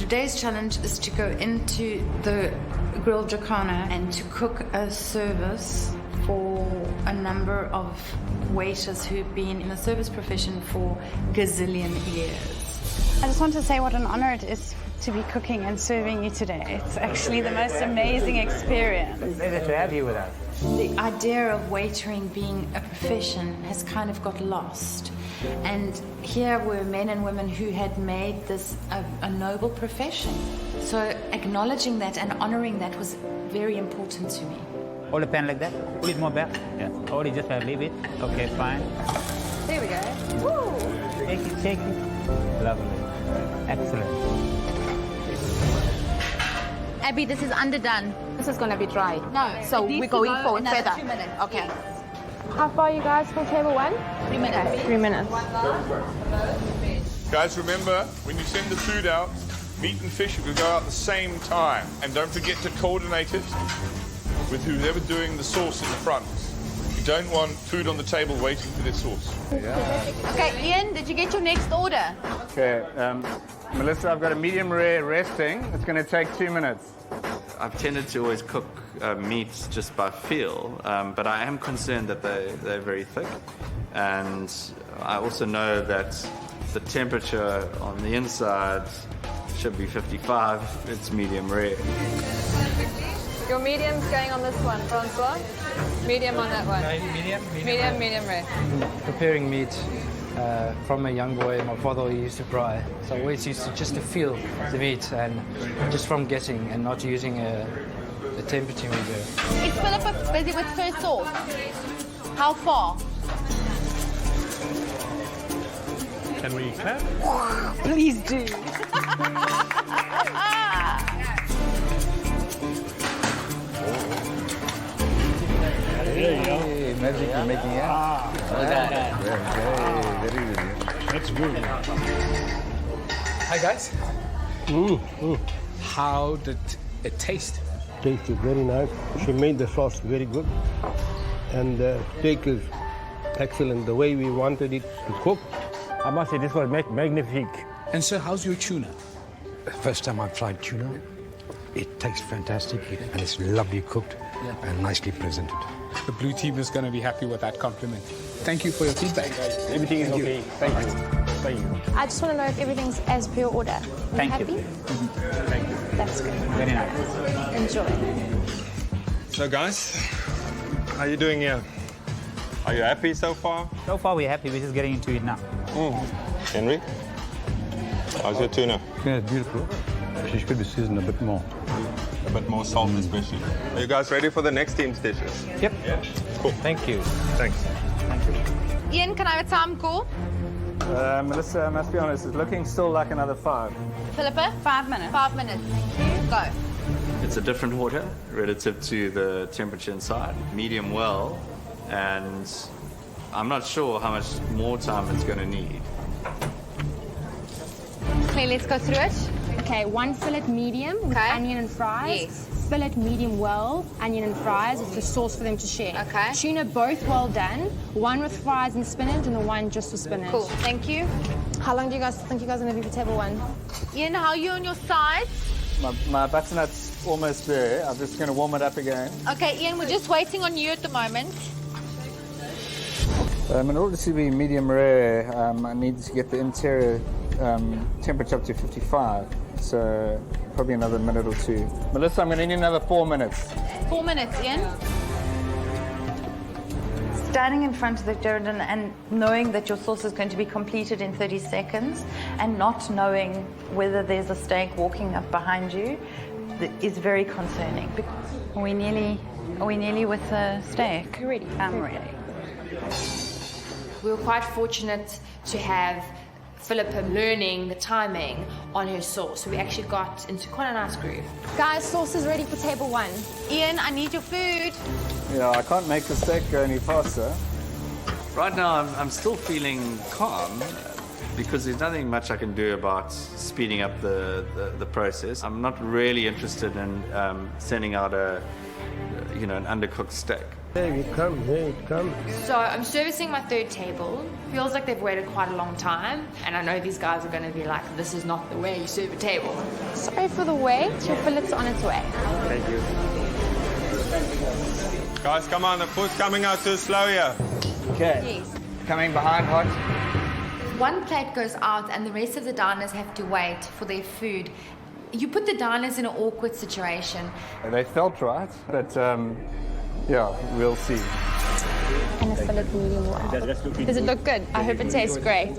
Today's challenge is to go into the grilled jacana and to cook a service for a number of waiters who've been in the service profession for gazillion years. I just want to say what an honor it is to be cooking and serving you today. It's actually the most amazing experience. Pleasure to have you with us. The idea of waitering being a profession has kind of got lost. And here were men and women who had made this a noble profession. So acknowledging that and honoring that was very important to me. Hold the pan like that. Pull it more back. Yeah. Or you just leave it. Okay, fine. There we go. Woo! Shake it. Lovely. Excellent. Abby, this is underdone. This is going to be dry. No, So we're going for another further. 2 minutes. Okay. How far are you guys for table 1? 3 minutes. 3 minutes. Guys, remember, when you send the food out, meat and fish will go out at the same time. And don't forget to coordinate it with whoever doing the sauce in the front. You don't want food on the table waiting for their sauce. Okay, Ian, did you get your next order? Okay, Melissa, I've got a medium rare resting. It's going to take 2 minutes. I've tended to always cook meats just by feel, but I am concerned that they're very thick. And I also know that the temperature on the inside should be 55. It's medium rare. Your medium's going on this one, Francois. Medium on that one. Medium rare. Preparing meat from a young boy, my father used to fry. So I always used to just to feel the meat, and just from guessing and not using a temperature meter. Is Philippa busy with her sauce? How far? Can we clap? Please do. There you go. Hey, magic you're making it. Very good. That's good. Hi guys. How did it taste? Tasted very nice. She made the sauce very good. And the steak is excellent, the way we wanted it to cook. I must say, this was magnifique. And so, how's your tuna? First time I've tried tuna. It tastes fantastic and it's lovely cooked and nicely presented. The blue team is going to be happy with that compliment. Thank you for your feedback. Everything is okay. Thank you. Thank you. I just want to know if everything's as per your order. Thank happy? you. Thank you. That's good. Very nice. Enjoy. So guys, how are you doing here? Are you happy so far? So far, we're happy. We're just getting into it now. Henry, how's your tuna? Yeah, it's beautiful. She should be seasoned a bit more. A bit more salt especially. Are you guys ready for the next team's dishes? Yep. Cool. Thank you. Thanks. Ian, can I have a time call? Melissa, I must be honest, it's looking still like another 5. Philippa? 5 minutes. 5 minutes. Go. It's a different water relative to the temperature inside, medium well, and I'm not sure how much more time it's going to need. Okay, let's go through it. Okay, 1 fillet medium with onion and fries. Yes. Fillet medium well, onion and fries. It's the sauce for them to share. Okay. Tuna both well done. 1 with fries and spinach, and the 1 just with spinach. Cool, thank you. How long do you guys think you guys are going to be for table 1? Ian, how are you on your side? My butternut's almost there. I'm just going to warm it up again. Okay, Ian, we're just waiting on you at the moment. In order to be medium rare, I need to get the interior temperature up to 55. So probably another minute or 2. Melissa, I'm going to need another 4 minutes. 4 minutes, Ian. Standing in front of the Durandon and knowing that your sauce is going to be completed in 30 seconds and not knowing whether there's a steak walking up behind you is very concerning. Are we nearly with the steak? You're ready. I'm ready. We were quite fortunate to have Philippa learning the timing on her sauce. So we actually got into quite a nice groove. Guys, sauce is ready for table 1. Ian, I need your food. Yeah, I can't make the steak go any faster. Right now, I'm still feeling calm because there's nothing much I can do about speeding up the process. I'm not really interested in sending out a you know, an undercooked steak. Here it comes, here it comes. So I'm servicing my third table. Feels like they've waited quite a long time, and I know these guys are going to be like, this is not the way you serve a table. Sorry for the wait. Your fillet's on its way. Thank you. Guys, come on, the food's coming out too slow here. Okay. Yes. Coming behind hot. One plate goes out and the rest of the diners have to wait for their food. You put the diners in an awkward situation. They felt right, but yeah, we'll see. And a fillet medium well. Does it look good? I hope it tastes great.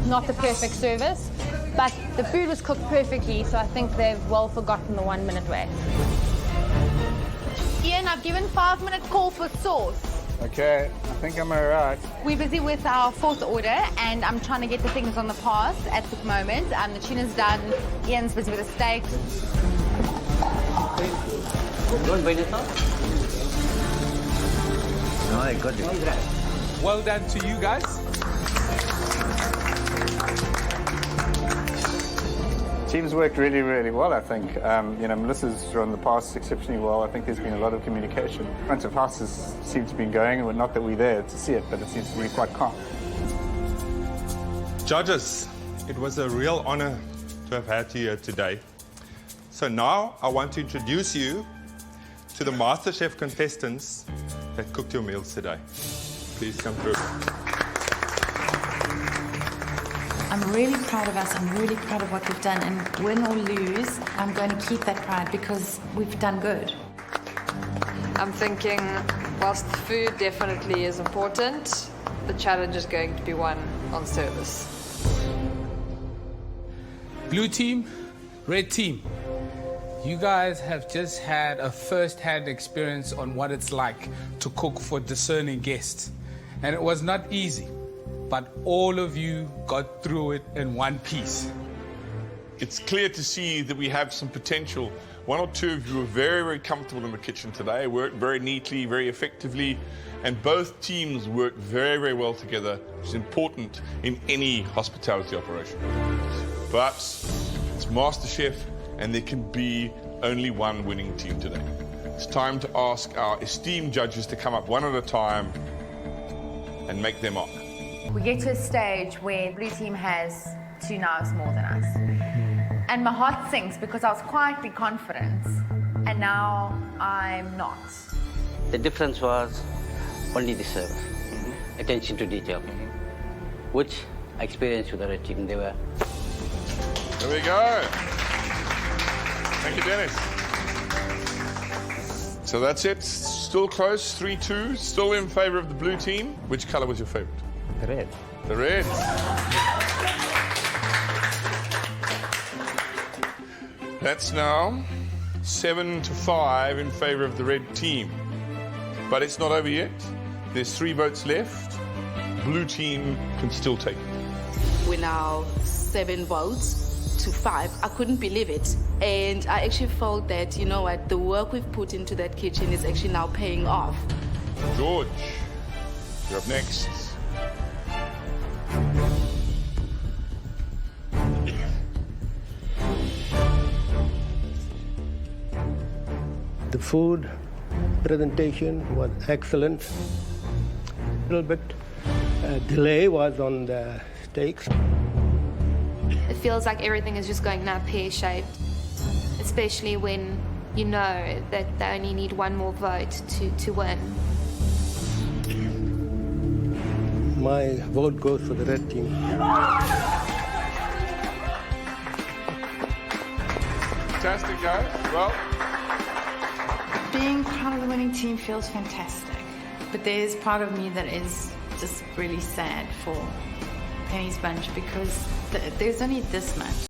Not the perfect service, but the food was cooked perfectly, so I think they've well forgotten the 1 minute wait. Ian, I've given 5-minute call for sauce. Okay, I think I'm all right. We're busy with our fourth order, and I'm trying to get the things on the pass at the moment. The tuna's done. Ian's busy with the steaks. No, I got it. Well done to you guys. Team's worked really, really well, I think. You know, Melissa's run the pass exceptionally well. I think there's been a lot of communication. Front of house seems to be going, and not that we're there to see it, but it seems to be quite calm. Judges, it was a real honor to have had you here today. So now I want to introduce you to the MasterChef contestants that cooked your meals today. Please come through. I'm really proud of us. I'm really proud of what we've done. And win or lose, I'm going to keep that pride because we've done good. I'm thinking, whilst food definitely is important, the challenge is going to be one on service. Blue team, red team. You guys have just had a first-hand experience on what it's like to cook for discerning guests. And it was not easy, but all of you got through it in one piece. It's clear to see that we have some potential. One or two of you were very, very comfortable in the kitchen today, worked very neatly, very effectively, and both teams worked very, very well together, which is important in any hospitality operation. But it's MasterChef, and there can be only one winning team today. It's time to ask our esteemed judges to come up one at a time and make their mark. We get to a stage where the blue team has 2 knives more than us. And my heart sinks because I was quietly confident, and now I'm not. The difference was only the service, attention to detail, which I experienced with the red team. They were. There we go. Thank you, Dennis. So that's it. Still close, 3-2. Still in favor of the blue team. Which color was your favorite? The red. The red. That's now 7-5 in favor of the red team. But it's not over yet. There's 3 votes left. Blue team can still take it. We're now 7 votes to 5. I couldn't believe it. And I actually felt that, you know what, the work we've put into that kitchen is actually now paying off. George, you're up next. The food presentation was excellent. A little bit delay was on the steaks. It feels like everything is just going now pear-shaped, especially when you know that they only need 1 more vote to win. My vote goes for the red team. Fantastic, guys. Well, Being part of the winning team feels fantastic, but there's part of me that is just really sad for Penny's bunch because there's only this much.